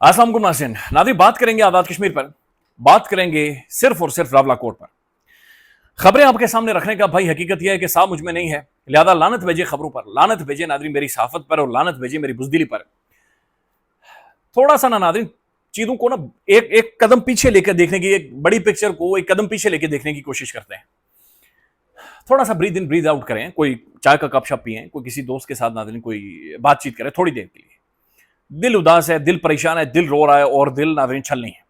अस्सलाम वालेकुम नाज़रीन। नाज़रीन, बात करेंगे आज़ाद कश्मीर पर, बात करेंगे सिर्फ और सिर्फ रावला कोट पर। खबरें आपके सामने रखने का भाई हकीकत यह है कि साहब मुझ में नहीं है, लिहाजा लानत भेजे खबरों पर, लानत भेजे नाज़रीन मेरी सहाफत पर और लानत भेजे मेरी बुज़दिली पर। थोड़ा सा ना नाज़रीन चीज़ों को ना एक एक कदम पीछे लेकर देखने की, एक बड़ी पिक्चर को एक कदम पीछे लेकर देखने की कोशिश करते हैं। थोड़ा सा ब्रीद इन ब्रीद आउट करें, कोई चाय का कप शप पिए, कोई किसी दोस्त के साथ नाज़रीन कोई बातचीत करें थोड़ी देर के लिए। दिल उदास है, दिल परेशान है, दिल रो रहा है और दिल नाज़रीन छल नहीं है।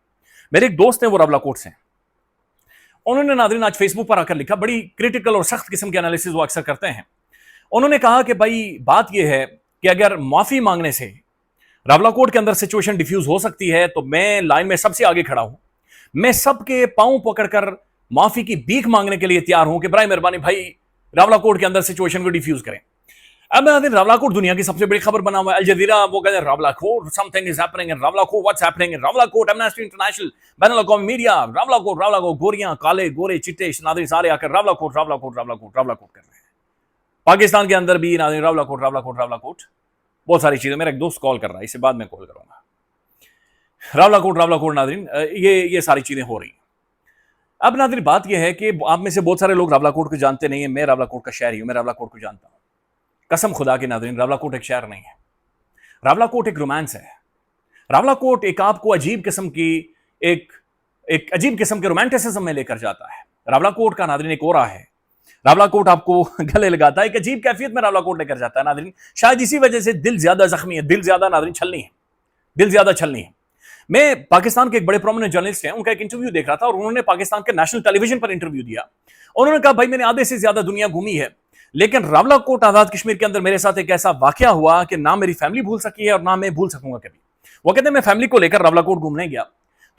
मेरे एक दोस्त हैं, वो रावला कोट से हैं। उन्होंने नाज़रीन आज फेसबुक पर आकर लिखा, बड़ी क्रिटिकल और सख्त किस्म के एनालिसिस वो अक्सर करते हैं। उन्होंने कहा कि भाई बात यह है कि अगर माफी मांगने से रावला कोट के अंदर सिचुएशन डिफ्यूज हो सकती है तो मैं लाइन में सबसे आगे खड़ा हूं। मैं सबके पांव पकड़कर माफी की भीख मांगने के लिए तैयार हूं कि बराए मेहरबानी भाई रावला कोट के अंदर सिचुएशन को डिफ्यूज करें। अब नाज़रीन रावला कोट दुनिया की सबसे बड़ी खबर बना हुआ है। अल जजीरा वो कहते हैं Rawalakot, something is happening in Rawalakot, what's happening in Rawalakot, Amnesty International, बैनुल अक़वामी मीडिया, रावला कोट, गोरियां काले गोरे चिट्टे नाज़रीन सारे आकर Rawalakot Rawalakot Rawalakot Rawalakot कर रहे हैं। पाकिस्तान के अंदर भी नाज़रीन Rawalakot Rawalakot Rawalakot, बहुत सारी चीजें। मेरा एक दोस्त कॉल कर रहा है, इससे बाद में कॉल करूंगा। रावला कोट नाज़रीन ये सारी चीजें हो रही हैं। अब नाज़रीन बात यह है कि आप में से बहुत सारे लोग रावला कोट को जानते नहीं है। मैं रावला कोट का शहरी हूं, मैं रावला कोट को जानता हूं। कसम खुदा की नाज़रीन रावला कोट एक शहर नहीं है, रावला कोट एक रोमांस है। रावला कोट एक आपको अजीब किस्म की एक एक अजीब किस्म के रोमांटिसिज्म में लेकर जाता है। रावला कोट का नाज़रीन एक ओरा है। रावला कोट आपको गले लगाता है, एक अजीब कैफियत में रावला कोट लेकर जाता है नाज़रीन। शायद इसी वजह से दिल ज्यादा जख्मी है, दिल ज्यादा नाज़रीन छलनी है, दिल ज्यादा छलनी है। मैं पाकिस्तान के एक बड़े प्रोमिनेंट जर्नलिस्ट हैं, उनका एक इंटरव्यू देख रहा था और उन्होंने पाकिस्तान के नेशनल टेलीविजन पर इंटरव्यू दिया। उन्होंने कहा भाई मैंने आधे से ज्यादा दुनिया घूमी है, लेकिन रावला कोट आजाद कश्मीर के अंदर मेरे साथ एक ऐसा वाकया हुआ कि ना मेरी फैमिली भूल सकी है और ना मैं भूल सकूंगा कभी। वो कहते हैं मैं फैमिली को लेकर रावला कोट घूमने गया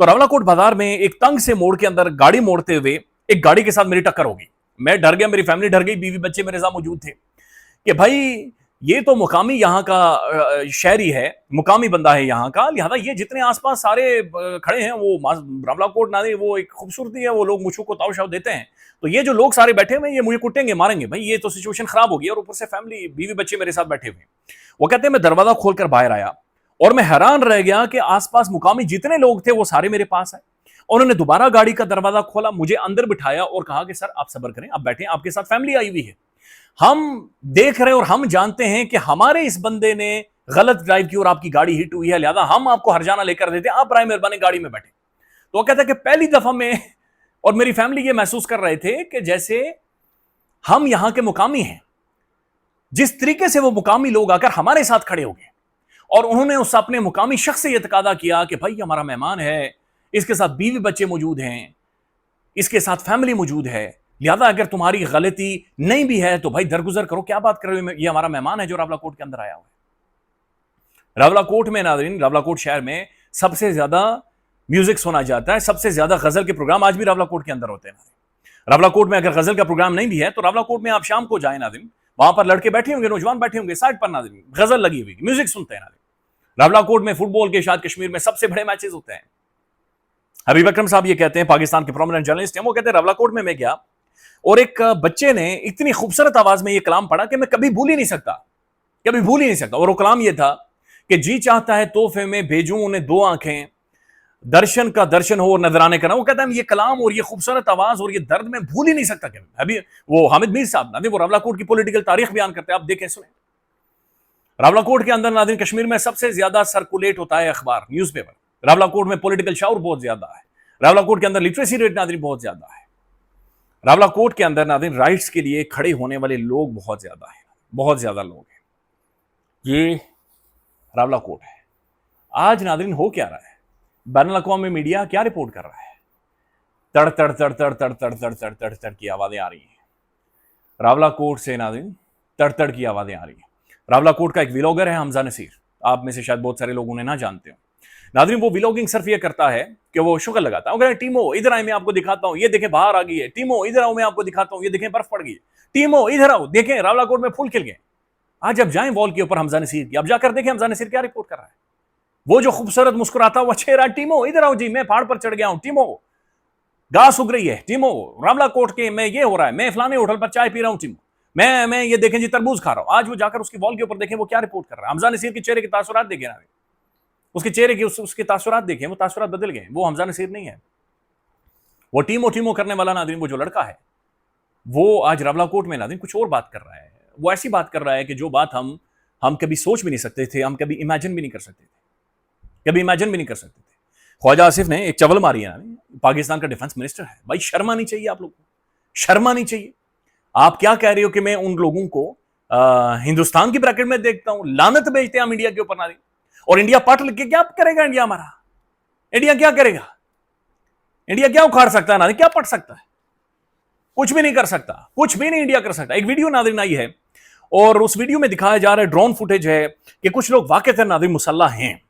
तो रावला कोट बाजार में एक तंग से मोड़ के अंदर गाड़ी मोड़ते हुए एक गाड़ी के साथ मेरी टक्कर होगी। मैं डर गया, मेरी फैमिली डर गई, बीवी बच्चे मेरे साथ मौजूद थे कि भाई ये तो मुकामी यहाँ का शहरी है, मुकामी बंदा है यहाँ का, लिहाजा ये जितने आसपास सारे खड़े हैं वो रावला कोट ना वो एक खूबसूरती है, वो लोग मुझको को ताव शाव देते हैं, तो ये जो लोग सारे बैठे हुए ये मुझे कुटेंगे मारेंगे, भाई ये तो सिचुएशन खराब होगी और ऊपर से फैमिली बीवी बच्चे मेरे साथ बैठे हुए। वो कहते हैं मैं दरवाजा खोलकर बाहर आया और मैं हैरान रह गया कि आसपास मुकामी जितने लोग थे वो सारे मेरे पास आए। उन्होंने दोबारा गाड़ी का दरवाजा खोला, मुझे अंदर बिठाया और कहा कि सर आप सब्र करें, आप बैठे, आपके साथ फैमिली आई हुई है, हम देख रहे हैं और हम जानते हैं कि हमारे इस बंदे ने गलत ड्राइव की और आपकी गाड़ी हिट हुई है, लिहाजा हम आपको हरजाना लेकर देते हैं, आप राय मेहरबानी गाड़ी में बैठे। तो वो कहता है कि पहली दफा में और मेरी फैमिली ये महसूस कर रहे थे कि जैसे हम यहां के मुकामी हैं। जिस तरीके से वो मुकामी लोग आकर हमारे साथ खड़े हो गए और उन्होंने उस अपने मुकामी शख्स से यह तकादा किया कि भाई हमारा मेहमान है, इसके साथ बीवी बच्चे मौजूद हैं, इसके साथ फैमिली मौजूद है, लिहाजा अगर तुम्हारी गलती नहीं भी है तो भाई दरगुजर करो, क्या बात कर रहे हो, ये हमारा मेहमान है जो रावला कोट के अंदर आया हुआ है। रावला कोट में नाज़रीन, रावला कोट शहर में सबसे ज्यादा म्यूजिक सुना जाता है, सबसे ज्यादा गजल के प्रोग्राम आज भी रावला कोट के अंदर होते हैं। रावला कोट में अगर गजल का प्रोग्राम नहीं भी है तो रावला कोट में आप शाम को जाए नाज़रीन, वहां पर लड़के बैठे होंगे, नौजवान बैठे होंगे साइड पर नाज़रीन, गजल लगी हुई, म्यूजिक सुनते हैं नाज़रीन। रावला कोट में फुटबॉल के शायद कश्मीर में सबसे बड़े मैचेस होते हैं। हबीब अकरम साहब ये कहते हैं, पाकिस्तान के प्रोमिनेंट जर्नलिस्ट हैं, वो कहते हैं रावला कोट में मैं गया और एक बच्चे ने इतनी खूबसूरत आवाज में ये कलाम पढ़ा कि मैं कभी भूल ही नहीं सकता, कभी भूल ही नहीं सकता। और वो कलाम ये था कि जी चाहता है तोहफे में भेजूं उन्हें दो आंखें, दर्शन का दर्शन हो और नजराने का ना। वो कहता है ये कलाम और ये खूबसूरत आवाज और ये दर्द में भूल ही नहीं सकता कभी। अभी वो हामिद मीर साहब नाज़रीन वो रावला कोट की पॉलिटिकल तारीख बयान करते हैं, आप देखें सुने। रावला कोट के अंदर नाज़रीन कश्मीर में सबसे ज्यादा सर्कुलेट होता है अखबार, न्यूज़पेपर। रावला कोट में पॉलिटिकल शाउर बहुत ज्यादा है। रावला कोट के अंदर लिटरेसी रेट नाज़रीन बहुत ज्यादा है। रावला कोट के अंदर नाज़रीन राइट्स के लिए खड़े होने वाले लोग बहुत ज्यादा है, बहुत ज्यादा लोग हैं। ये रावला कोट है। आज नाज़रीन हो क्या रहा है, बैनुल अक़वामी मीडिया क्या रिपोर्ट कर रहा है, तड़ तड़ तड़ तड़ तड़ तड़ तड़ तड़ तड़ तड़ की आवाजें आ रही हैं रावला कोट से नाज़रीन, तड़ तड़ की आवाजें आ रही हैं। रावला कोट का एक व्लॉगर है हमजा नसीर, आप में से शायद बहुत सारे लोग उन्हें ना जानते हो नाज़रीन। वो व्लॉगिंग सिर्फ ये करता है कि वो शुगर लगाता है, टीमो इधर आए मैं आपको दिखाता हूं, ये देखें बाहर आ गई है, टीमो इधर आओ मैं आपको दिखाता हूं, ये देखें बर्फ पड़ गई है, टीमो इधर आओ देखें रावला कोट में फूल खिल गए। आज जब जाएं वॉल के ऊपर हमजा नसीर की, अब जाकर देखें हमजा नसीर क्या रिपोर्ट कर रहा है। वो जो खूबसूरत मुस्कुराता हुआ चेहरा, टीमो इधर आओ जी मैं पहाड़ पर चढ़ गया हूं, टीमो घास उग रही है, टीमो रावला कोट के में ये हो रहा है, मैं फलाने होटल पर चाय पी रहा हूं, टीमो मैं ये देखें जी तरबूज खा रहा हूं। आज वो जाकर उसकी वॉल के ऊपर देखें वो क्या रिपोर्ट कर रहा है। हमजा नसीर के चेहरे के तासुरात देखें ना, उसके चेहरे के उसके तासुरात देखें, वो तासुरात बदल गए। वो हमजा नसीर नहीं है, वो टीमो करने वाला नाज़रीन वो जो लड़का है वो आज रवला कोर्ट में नाज़रीन कुछ और बात कर रहा है। वो ऐसी बात कर रहा है कि जो बात हम कभी सोच भी नहीं सकते थे, हम कभी इमेजिन भी नहीं कर सकते थे, कभी इमेजिन भी नहीं कर सकते थे। ख्वाजा आसिफ ने एक चवल मारी है ना, पाकिस्तान का डिफेंस मिनिस्टर है। भाई शर्म आनी चाहिए आप लोगों को, शर्म आनी चाहिए। आप क्या कह रहे हो कि मैं उन लोगों को हिंदुस्तान की ब्रैकेट में देखता हूं, लानत भेजते हैं हम इंडिया के ऊपर नाज़रीन। और इंडिया पट लिख के क्या करेगा इंडिया हमारा? इंडिया क्या करेगा? इंडिया क्या उखाड़ सकता है नाज़रीन? क्या पट सकता है? कुछ भी नहीं कर सकता, कुछ भी नहीं इंडिया कर सकता। एक वीडियो नाज़रीन आई है और उस वीडियो में दिखाया जा रहा है, ड्रोन फुटेज है कि कुछ लोग वाकईतन नाज़रीन मुसल्लह हैं,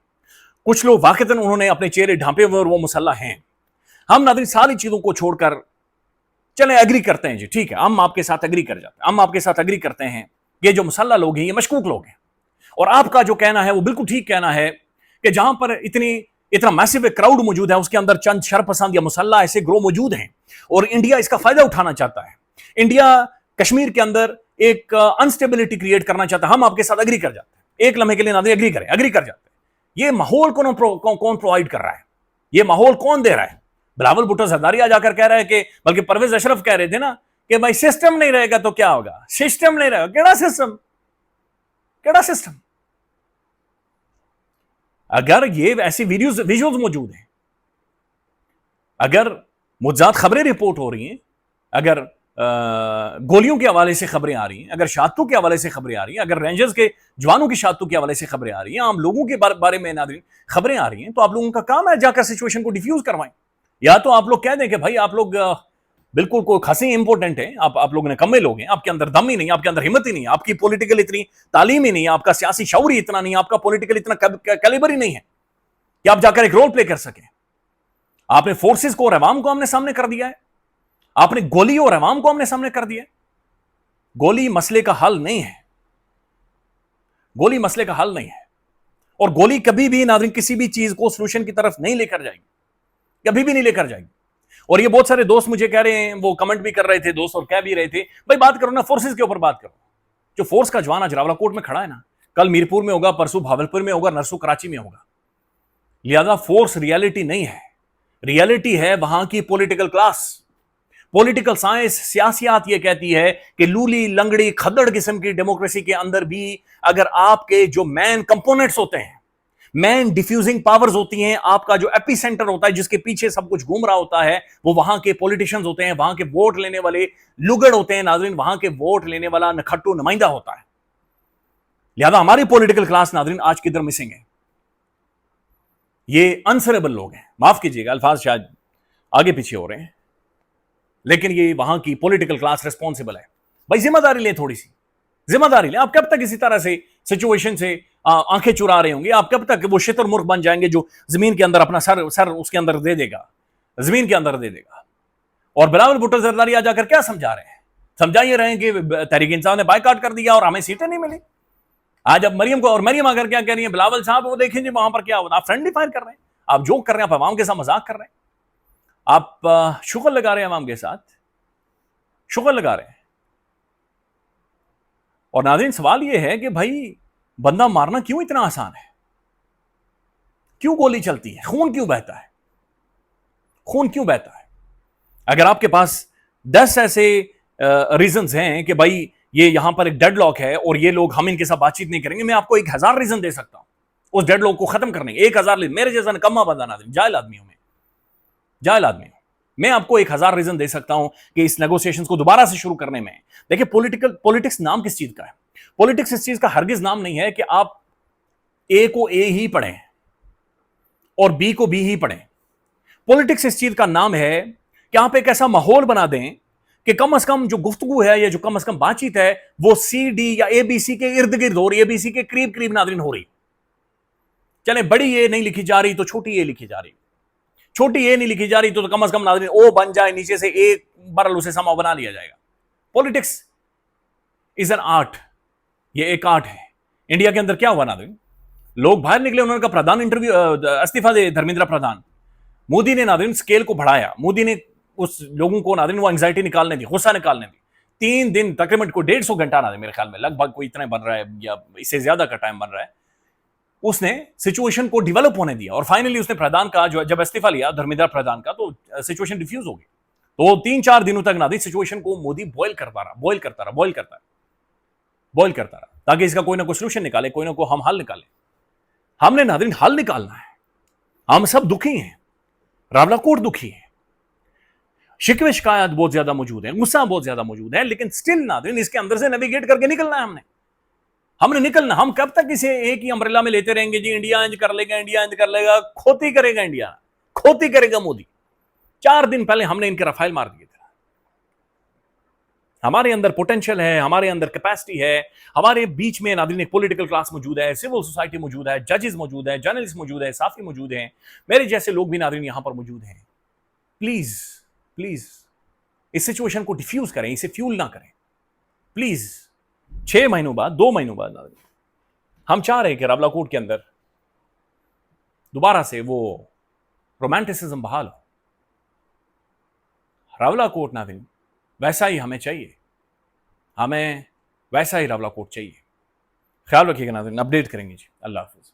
कुछ लोग वाकईतन उन्होंने अपने चेहरे ढांपे हुए और वो मुसल्लह हैं। हम नाज़रीन सारी चीजों को छोड़कर चले एग्री करते हैं जी, ठीक है, हम आपके साथ एग्री कर जाते हैं, हम आपके साथ एग्री करते हैं ये जो मुसल्लह लोग हैं ये मशकूक लोग हैं। और आपका जो कहना है वो बिल्कुल ठीक कहना है कि जहां पर इतना मैसिव क्राउड मौजूद है उसके अंदर चंद शरपसंद या मुसल्लह ऐसे ग्रोह मौजूद हैं और इंडिया इसका फायदा उठाना चाहता है। इंडिया कश्मीर के अंदर एक अनस्टेबिलिटी क्रिएट करना चाहता है। हम आपके साथ एग्री कर जाते हैं, एक लम्हे के लिए नाज़रीन एग्री करें, एग्री कर जाते हैं। ये माहौल कौन प्रोवाइड कर रहा है? ये माहौल कौन दे रहा है? बिलावल भुट्टो जरदारी आज आकर कह रहा है कि, बल्कि परवेज अशरफ कह रहे थे ना कि भाई सिस्टम नहीं रहेगा तो क्या होगा? सिस्टम नहीं रहेगा, केड़ा सिस्टम? केड़ा सिस्टम? अगर ये ऐसी विजुअल्स मौजूद हैं, अगर मुज्जात खबरें रिपोर्ट हो रही हैं, अगर गोलियों के हवाले से खबरें आ रही हैं, अगर शहादतों के हवाले से खबरें आ रही हैं, अगर रेंजर्स के जवानों की शहादतों के हवाले से खबरें आ रही हैं, आम लोगों के बारे में नाज़रीन खबरें आ रही हैं, तो आप लोगों का काम है जाकर सिचुएशन को डिफ्यूज करवाएं। या तो आप लोग कह दें कि भाई आप लोग बिल्कुल कोई खासी इंपॉर्टेंट है, आप लोग निकम्मे लोग हैं, आपके अंदर दम ही नहीं, आपके अंदर हिम्मत ही नहीं, आपकी पॉलिटिकल इतनी तालीम ही नहीं है, आपका सियासी शऊर ही इतना नहीं है, आपका पॉलिटिकल इतना कैलिबर ही नहीं है कि आप जाकर एक रोल प्ले कर सकें। आपने फोर्सेस को और अवाम को हमने सामने कर दिया है, आपने गोली और अवाम को हमने सामने कर दिया है। गोली मसले का हल नहीं है, गोली मसले का हल नहीं है। और गोली कभी भी नाज़रीन किसी भी चीज को सोल्यूशन की तरफ नहीं लेकर जाएगी, कभी भी नहीं लेकर जाएगी। और ये बहुत सारे दोस्त मुझे कह रहे हैं, वो कमेंट भी कर रहे थे दोस्त और कह भी रहे थे, भाई बात करो ना फोर्सेस के ऊपर बात करो। जो फोर्स का जवान आज रावला कोर्ट में खड़ा है ना, कल मीरपुर में होगा, परसों भावलपुर में होगा, नरसों कराची में होगा। लिहाजा फोर्स रियलिटी नहीं है, रियलिटी है वहां की पॉलिटिकल क्लास। पॉलिटिकल साइंस, सियासियात ये कहती है कि लूली लंगड़ी खद्दड़ किस्म की डेमोक्रेसी के अंदर भी अगर आपके जो मैन कंपोनेंट्स होते हैं, मैन डिफ्यूजिंग पावर्स होती हैं, आपका जो एपी सेंटर होता है जिसके पीछे सब कुछ घूम रहा होता है, वो वहां के पॉलिटिशियंस होते हैं, वहां के वोट लेने वाले लुगड़ होते हैं नाज़रीन, वहां के वोट लेने वाला नखट्टू नुमाइंदा होता है। लिहाजा हमारी पॉलिटिकल क्लास नाज़रीन आज किधर मिसिंग है? ये अनसरेबल लोग हैं, माफ कीजिएगा अल्फाज शायद आगे पीछे हो रहे हैं, लेकिन ये वहां की पॉलिटिकल क्लास रिस्पॉन्सिबल है। भाई जिम्मेदारी लें, थोड़ी सी जिम्मेदारी लें। आप कब तक इसी तरह से सिचुएशन से आंखें चुरा रहे होंगे? आप कब तक वो शुतुरमुर्ग बन जाएंगे जो जमीन के अंदर अपना सर उसके अंदर दे देगा, जमीन के अंदर दे देगा? और बिलावल भुट्टो जरदारी आज आकर क्या समझा रहे हैं? समझा ये रहे हैं कि तहरीक इंसाफ ने बायकॉट कर दिया और हमें सीटें नहीं मिली। आज अब मरियम को, और मरियम आकर क्या कह रही है, बिलावल साहब वो देखें जी वहां पर क्या होता है। आप फ्रेंडली फायर कर रहे हैं, आप जोक कर रहे हैं, आप अवाम के साथ मजाक कर रहे हैं, आप शुगर लगा रहे हैं अवाम के साथ, शुगर लगा रहे हैं। और नाज़रीन सवाल यह है कि भाई बंदा मारना क्यों इतना आसान है? क्यों गोली चलती है? खून क्यों बहता है? खून क्यों बहता है? अगर आपके पास 10 ऐसे रीजंस हैं कि भाई ये यहां पर एक डेडलॉक है और ये लोग हम इनके साथ बातचीत नहीं करेंगे, मैं आपको 1000 रीजन दे सकता हूं उस डेडलॉक को खत्म करने के। 1000 मेरे जैसा निकम्मा बंदा नाज़रीन, जाहिल आदमियों में, जाहिल आदमी, मैं आपको 1000 रीजन दे सकता हूं कि इस नेगोशिएशंस को दोबारा से शुरू करने में। देखिए पॉलिटिक्स नाम किस चीज का है? पॉलिटिक्स इस चीज का हरगिज नाम नहीं है कि आप ए को ए ही पढ़ें और बी को बी ही पढ़ें। पॉलिटिक्स इस चीज का नाम है कि आप एक ऐसा माहौल बना दें कि कम से कम जो गुफ्तगू है या जो कम से कम बातचीत है वो सी डी या एबीसी के इर्द गिर्द हो रही है, एबीसी के करीब करीब नाज़रीन हो रही। चले बड़ी ए नहीं लिखी जा रही तो छोटी ए लिखी जा रही, छोटी ए नहीं लिखी जा रही तो कम से कम नाज़रीन ओ बन जाए, नीचे से ए बरल उसे समा बना लिया जाएगा। पॉलिटिक्स इज एन आर्ट, ये एक आर्ट है। इंडिया के अंदर क्या हुआ नाज़रीन, लोग बाहर निकले, उन्होंने कहा प्रधान इंटरव्यू इस्तीफा दे धर्मेंद्र प्रधान। मोदी ने नाज़रीन स्केल को बढ़ाया, मोदी ने उस लोगों को नाज़रीन वो एंग्जाइटी निकालने दी, गुस्सा निकालने दी। 3 दिन तकरीबन को 150 घंटा नाज़रीन मेरे ख्याल में लगभग कोई इतना बन रहा है या इससे ज्यादा का टाइम बन रहा है, उसने सिचुएशन को डेवलप होने दिया और फाइनली उसने प्रधान का जो जब इस्तीफा लिया धर्मेंद्र प्रधान का, तो सिचुएशन डिफ्यूज हो गई। तो 3-4 दिनों तक नादिन सिचुएशन को मोदी बॉयल करता रहा ताकि इसका कोई ना कोई सोल्यूशन निकाले, कोई ना कोई हम हल निकाले। हमने नादिन हल निकालना है। हम सब दुखी हैं, रावलाकोट दुखी है, शिकवे शिकायत बहुत ज्यादा मौजूद है, गुस्सा बहुत ज्यादा मौजूद है, लेकिन स्टिल नादिन इसके अंदर से नेविगेट करके निकलना है। हमने निकलना। हम कब तक इसे एक ही अम्ब्रेला में लेते रहेंगे जी, इंडिया इंज कर लेगा, इंडिया इंज कर लेगा। खोती करेगा इंडिया, खोती करेगा मोदी। 4 दिन पहले हमने इनके रफाइल मार दिए थे। हमारे अंदर पोटेंशियल है, हमारे अंदर कैपेसिटी है, हमारे बीच में नादिन एक पॉलिटिकल क्लास मौजूद है, सिविल सोसाइटी मौजूद है, जजेस मौजूद है, जर्नलिस्ट मौजूद है, साफी मौजूद है, मेरे जैसे लोग भी नादिन यहां पर मौजूद हैं। प्लीज प्लीज इस सिचुएशन को डिफ्यूज करें, इसे फ्यूल ना करें प्लीज। 6 महीनों बाद, 2 महीनों बाद हम चाह रहे हैं कि रावलाकोट के अंदर दोबारा से वो रोमांटिसिज्म बहाल हो। रावलाकोट नादिन वैसा ही हमें चाहिए, हमें वैसा ही रावलाकोट चाहिए। ख्याल रखिएगा नादिन, अपडेट करेंगे जी। अल्लाह हाफिज।